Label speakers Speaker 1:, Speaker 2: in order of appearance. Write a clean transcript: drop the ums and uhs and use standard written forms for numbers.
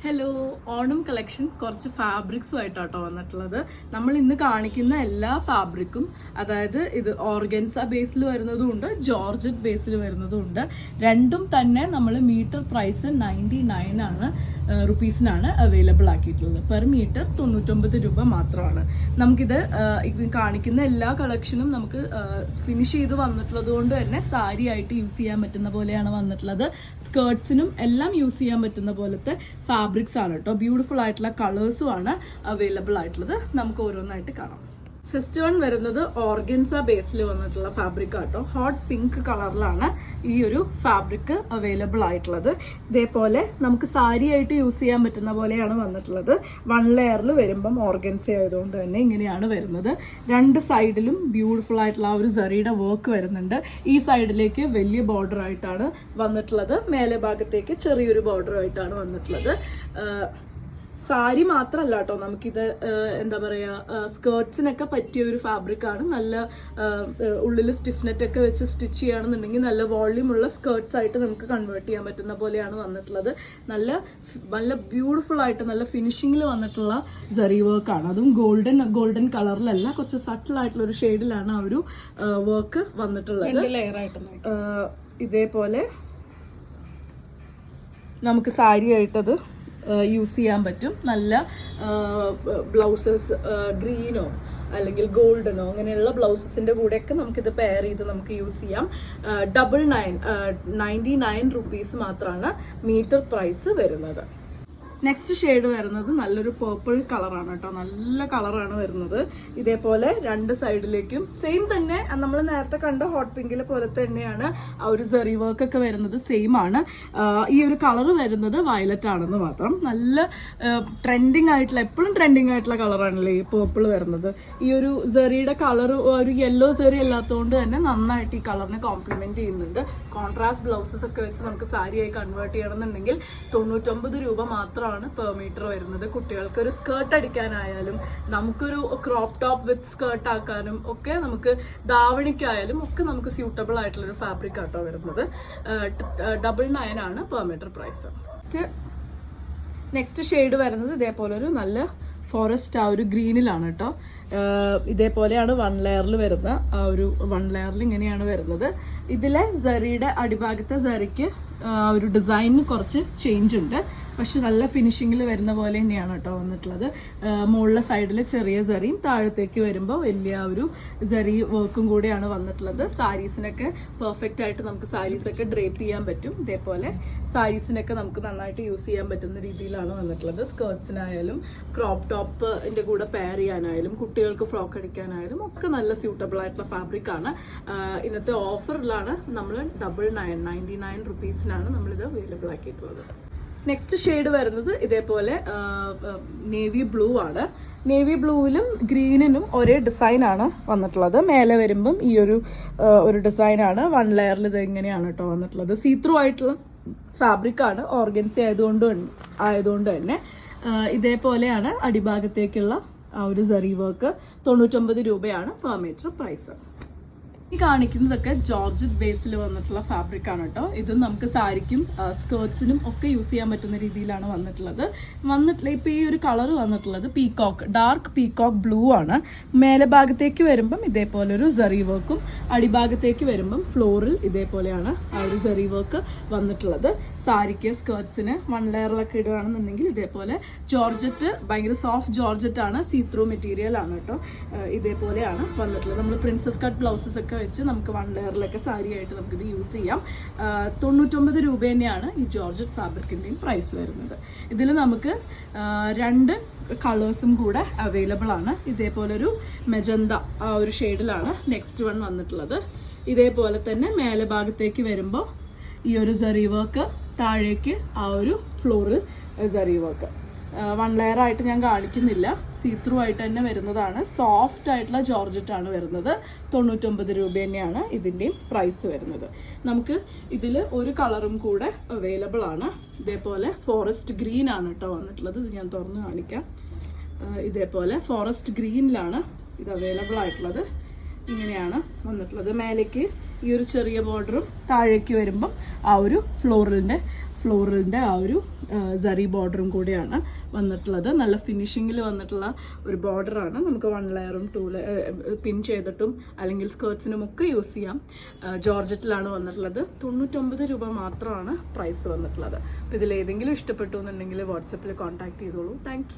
Speaker 1: Hello, Onam collection കുറച്ച് ഫാബ്രിക്സും ആയിട്ടാട്ടോ വന്നിട്ടുള്ളത്. നമ്മൾ ഇന്ന് കാണിക്കുന്ന എല്ലാ ഫാബ്രിക്കും, അതായത് ഇത് ഓർഗൻസ ബേസിൽ വരുന്നതും ഉണ്ട്, ജോർജറ്റ് ബേസിൽ വരുന്നതും ഉണ്ട്. രണ്ടും തന്നെ നമ്മൾ മീറ്റർ പ്രൈസ് 99 ആണ് റുപ്പീസിനാണ് അവൈലബിൾ ആക്കിയിട്ടുള്ളത്. പെർ മീറ്റർ 99 രൂപ മാത്രമാണ്. നമുക്കിത് കാണിക്കുന്ന എല്ലാ കളക്ഷനും നമുക്ക് ഫിനിഷ് ചെയ്ത് വന്നിട്ടുള്ളത് കൊണ്ട് തന്നെ സാരി ആയിട്ട് യൂസ് ചെയ്യാൻ പറ്റുന്ന പോലെയാണ് വന്നിട്ടുള്ളത്. സ്കേർട്സിനും എല്ലാം യൂസ് ചെയ്യാൻ പറ്റുന്ന പോലത്തെ ഫാബ്രിക്സ് ആണ് കേട്ടോ. ബ്യൂട്ടിഫുൾ ആയിട്ടുള്ള കളേഴ്സും ആണ് അവൈലബിൾ ആയിട്ടുള്ളത്. നമുക്ക് ഓരോന്നായിട്ട് കാണാം. ഫസ്റ്റ് വൺ വരുന്നത് ഓർഗൻസ ബേസിൽ വന്നിട്ടുള്ള ഫാബ്രിക് ആട്ടോ. ഹോട്ട് പിങ്ക് കളറിലാണ് ഈ ഒരു ഫാബ്രിക് അവൈലബിൾ ആയിട്ടുള്ളത്. ഇതേപോലെ നമുക്ക് സാരി ആയിട്ട് യൂസ് ചെയ്യാൻ പറ്റുന്ന പോലെയാണ് വന്നിട്ടുള്ളത്. 1 ലെയറിൽ വരുമ്പം ഓർഗൻസ ആയതുകൊണ്ട് തന്നെ ഇങ്ങനെയാണ് വരുന്നത്. രണ്ട് സൈഡിലും ബ്യൂട്ടിഫുൾ ആയിട്ടുള്ള ആ ഒരു സറിയുടെ വർക്ക് വരുന്നുണ്ട്. ഈ സൈഡിലേക്ക് വലിയ ബോർഡർ ആയിട്ടാണ് വന്നിട്ടുള്ളത്, മേലെ ഭാഗത്തേക്ക് ചെറിയൊരു ബോർഡർ ആയിട്ടാണ് വന്നിട്ടുള്ളത്. സാരി മാത്രമല്ല കേട്ടോ, നമുക്കിത് എന്താ പറയുക, സ്കേർട്സിനൊക്കെ പറ്റിയ ഒരു ഫാബ്രിക് ആണ്. നല്ല ഉള്ളിൽ സ്റ്റിഫ്നെറ്റ് ഒക്കെ വെച്ച് സ്റ്റിച്ച് ചെയ്യുകയാണെന്നുണ്ടെങ്കിൽ നല്ല വോള്യൂം ഉള്ള സ്കേർട്സ് ആയിട്ട് നമുക്ക് കൺവേർട്ട് ചെയ്യാൻ പറ്റുന്ന പോലെയാണ് വന്നിട്ടുള്ളത്. നല്ല ബ്യൂട്ടിഫുൾ ആയിട്ട് നല്ല ഫിനിഷിങ്ങിൽ വന്നിട്ടുള്ള സറി വർക്കാണ്. അതും ഗോൾഡൻ കളറിലല്ല, കുറച്ച് സട്ടിൽ ആയിട്ടുള്ള ഒരു ഷെയ്ഡിലാണ് ആ ഒരു വർക്ക് വന്നിട്ടുള്ളത്. ഇതേപോലെ നമുക്ക് സാരി ആയിട്ടത് യൂസ് ചെയ്യാൻ പറ്റും. നല്ല ബ്ലൗസസ് ഗ്രീനോ അല്ലെങ്കിൽ ഗോൾഡനോ അങ്ങനെയുള്ള ബ്ലൗസസിന്റെ കൂടെയൊക്കെ നമുക്കിത് പെയർ ചെയ്ത് നമുക്ക് യൂസ് ചെയ്യാം. 99 റുപ്പീസ് മാത്രമാണ് മീറ്റർ പ്രൈസ് വരുന്നത്. നെക്സ്റ്റ് ഷെയ്ഡ് വരുന്നത് നല്ലൊരു പേർപ്പിൾ കളറാണ് കേട്ടോ. നല്ല കളറാണ് വരുന്നത്. ഇതേപോലെ രണ്ട് സൈഡിലേക്കും സെയിം തന്നെ നമ്മൾ നേരത്തെ കണ്ട ഹോട്ട് പിങ്കിലെ പോലെ തന്നെയാണ് ആ ഒരു സെറി വർക്ക് ഒക്കെ വരുന്നത്. സെയിം ആണ്. ഈ ഒരു കളർ വരുന്നത് വയലറ്റ് ആണെന്ന് മാത്രം. നല്ല ട്രെൻഡിങ് ആയിട്ടുള്ള, എപ്പോഴും ട്രെൻഡിങ് ആയിട്ടുള്ള കളറാണല്ലേ ഈ പേർപ്പിൾ വരുന്നത്. ഈ ഒരു സെറിയുടെ കളർ ഒരു യെല്ലോ സെറി അല്ലാത്തതുകൊണ്ട് തന്നെ നന്നായിട്ട് ഈ കളറിനെ കോംപ്ലിമെന്റ് ചെയ്യുന്നുണ്ട്. കോൺട്രാസ്റ്റ് ബ്ലൗസസ് ഒക്കെ വെച്ച് നമുക്ക് സാരിയായി കൺവേർട്ട് ചെയ്യണമെന്നുണ്ടെങ്കിൽ 99 രൂപ മാത്രമാണ് പെർ മീറ്റർ വരുന്നത്. കുട്ടികൾക്ക് ഒരു സ്കേർട്ട് അടിക്കാനായാലും, നമുക്കൊരു ക്രോപ്പ് ടോപ്പ് വിത്ത് സ്കേർട്ട് ആക്കാനും ഒക്കെ, നമുക്ക് ധാവണിക്കായാലും ഒക്കെ നമുക്ക് സ്യൂട്ടബിൾ ആയിട്ടുള്ള ഒരു ഫാബ്രിക് ആട്ടോ വരുന്നത്. 99 ആണ് per metre price. Next shade വരുന്നത് ഇതേപോലെ ഒരു നല്ല ഫോറസ്റ്റ് ആ ഒരു ഗ്രീനിലാണ് കേട്ടോ. ഇതേപോലെയാണ് 1 ലെയറിൽ വരുന്ന ആ ഒരു 1 ലെയറിൽ ഇങ്ങനെയാണ് വരുന്നത്. ഇതിലെ സറിയുടെ അടിഭാഗത്തെ സറിക്ക് ഒരു ഡിസൈനിന് കുറച്ച് ചേഞ്ച് ഉണ്ട്, പക്ഷെ നല്ല ഫിനിഷിങ്ങിൽ വരുന്ന പോലെ തന്നെയാണ് കേട്ടോ വന്നിട്ടുള്ളത്. മുകളിലെ സൈഡിൽ ചെറിയ സറിയും താഴത്തേക്ക് വരുമ്പോൾ വലിയ ഒരു സറി വർക്കും കൂടെയാണ് വന്നിട്ടുള്ളത്. സാരീസിനൊക്കെ പെർഫെക്റ്റ് ആയിട്ട് നമുക്ക് സാരീസൊക്കെ ഡ്രേപ്പ് ചെയ്യാൻ പറ്റും. ഇതേപോലെ സാരീസിനൊക്കെ നമുക്ക് നന്നായിട്ട് യൂസ് ചെയ്യാൻ പറ്റുന്ന രീതിയിലാണ് വന്നിട്ടുള്ളത്. സ്കേർട്സിനായാലും ക്രോപ്പ് ടോപ്പിന്റെ കൂടെ പെയർ ചെയ്യാനായാലും കുട്ടികൾക്ക് ഫ്രോക്ക് അടിക്കാനായാലും ഒക്കെ നല്ല സ്യൂട്ടബിൾ ആയിട്ടുള്ള ഫാബ്രിക് ആണ്. ഇന്നത്തെ ഓഫറിലാണ് നമ്മൾ 99 റുപ്പീസിനാണ് നമ്മളിത് അവൈലബിൾ ആക്കിയിട്ടുള്ളത്. നെക്സ്റ്റ് ഷെയ്ഡ് വരുന്നത് ഇതേപോലെ നേവി ബ്ലൂ ആണ്. നേവി ബ്ലൂവിലും ഗ്രീനിനും ഒരേ ഡിസൈനാണ് വന്നിട്ടുള്ളത്. മേലെ വരുമ്പം ഈ ഒരു ഡിസൈനാണ്. 1 ലെയറിൽ ഇത് എങ്ങനെയാണ് കേട്ടോ വന്നിട്ടുള്ളത്. സീത്രൂ ആയിട്ടുള്ള ഫാബ്രിക് ആണ്. ഓർഗൻസി ആയതുകൊണ്ട് തന്നെ ഇതേപോലെയാണ് അടിഭാഗത്തേക്കുള്ള ആ ഒരു സറി വർക്ക്. 99 രൂപയാണ് പെർ മീറ്റർ പ്രൈസ്. ഈ കാണിക്കുന്നതൊക്കെ ജോർജറ്റ് ബേസിൽ വന്നിട്ടുള്ള ഫാബ്രിക് ആണ് കേട്ടോ. ഇതും നമുക്ക് സാരിക്കും സ്കേർട്സിനും ഒക്കെ യൂസ് ചെയ്യാൻ പറ്റുന്ന രീതിയിലാണ് വന്നിട്ടുള്ളത്. ഇപ്പൊ ഈ ഒരു കളർ വന്നിട്ടുള്ളത് ഡാർക്ക് പീകോക്ക് ബ്ലൂ ആണ്. മേലെ ഭാഗത്തേക്ക് വരുമ്പം ഇതേപോലെ ഒരു സറി വർക്കും, അടിഭാഗത്തേക്ക് വരുമ്പം ഫ്ലോറിൽ ഇതേപോലെയാണ് ആ ഒരു സറി വർക്ക് വന്നിട്ടുള്ളത്. സാരിക്ക് സ്കേർട്സിന് 1 ലെയറിലൊക്കെ ഇടുകയാണെന്നുണ്ടെങ്കിൽ ഇതേപോലെ ജോർജറ്റ്, ഭയങ്കര സോഫ്റ്റ് ജോർജറ്റ് ആണ്, സീത്രൂ മെറ്റീരിയൽ ആണ് കേട്ടോ. ഇതേപോലെയാണ് വന്നിട്ടുള്ളത്. നമ്മൾ പ്രിൻസസ് കട്ട് ബ്ലൗസസ് ഒക്കെ വെച്ച് നമുക്ക് 1 ലെയറിലൊക്കെ സാരി ആയിട്ട് നമുക്കിത് യൂസ് ചെയ്യാം. 99 രൂപ തന്നെയാണ് ഈ ജോർജറ്റ് ഫാബ്രിക്കിൻ്റെയും പ്രൈസ് വരുന്നത്. ഇതിൽ നമുക്ക് 2 കളേഴ്സും കൂടെ അവൈലബിൾ ആണ്. ഇതേപോലൊരു മെജന്ത ആ ഒരു ഷെയ്ഡിലാണ് നെക്സ്റ്റ് വൺ വന്നിട്ടുള്ളത്. ഇതേപോലെ തന്നെ മേലെ ഭാഗത്തേക്ക് വരുമ്പോൾ ഈ ഒരു സറി വർക്ക്, താഴേക്ക് ആ ഒരു ഫ്ലോറിൽ സറി വർക്ക്. 1 ലെയർ ആയിട്ട് ഞാൻ കാണിക്കുന്നില്ല, സീത്രൂ ആയിട്ട് തന്നെ വരുന്നതാണ്. സോഫ്റ്റ് ആയിട്ടുള്ള ജോർജറ്റ് ആണ് വരുന്നത്. 99 രൂപ തന്നെയാണ് ഇതിൻ്റെയും പ്രൈസ് വരുന്നത്. നമുക്ക് ഇതിൽ ഒരു കളറും കൂടെ അവൈലബിൾ ആണ്. ഇതേപോലെ ഫോറസ്റ്റ് ഗ്രീൻ ആണ് കേട്ടോ വന്നിട്ടുള്ളത്. ഇത് ഞാൻ തുറന്ന് കാണിക്കാം. ഇതേപോലെ ഫോറസ്റ്റ് ഗ്രീനിലാണ് ഇത് അവൈലബിൾ ആയിട്ടുള്ളത്. ഇങ്ങനെയാണ് വന്നിട്ടുള്ളത്. മേലേക്ക് ഈ ഒരു ചെറിയ ബോർഡറും താഴേക്ക് വരുമ്പം ആ ഒരു ഫ്ലോറലിൻ്റെ ആ ഒരു സറി ബോർഡറും കൂടിയാണ് വന്നിട്ടുള്ളത്. നല്ല ഫിനിഷിങ്ങിൽ വന്നിട്ടുള്ള ഒരു ബോർഡറാണ്. നമുക്ക് 1 ലെയറും 2 പിൻ ചെയ്തിട്ടും അല്ലെങ്കിൽ സ്കേർട്സിനും ഒക്കെ യൂസ് ചെയ്യാം. ജോർജറ്റിലാണ് വന്നിട്ടുള്ളത്. 99 രൂപ മാത്രമാണ് പ്രൈസ് വന്നിട്ടുള്ളത്. അപ്പോൾ ഇതിലേതെങ്കിലും ഇഷ്ടപ്പെട്ടു എന്നുണ്ടെങ്കിൽ വാട്സപ്പിൽ കോൺടാക്ട് ചെയ്തോളൂ. താങ്ക്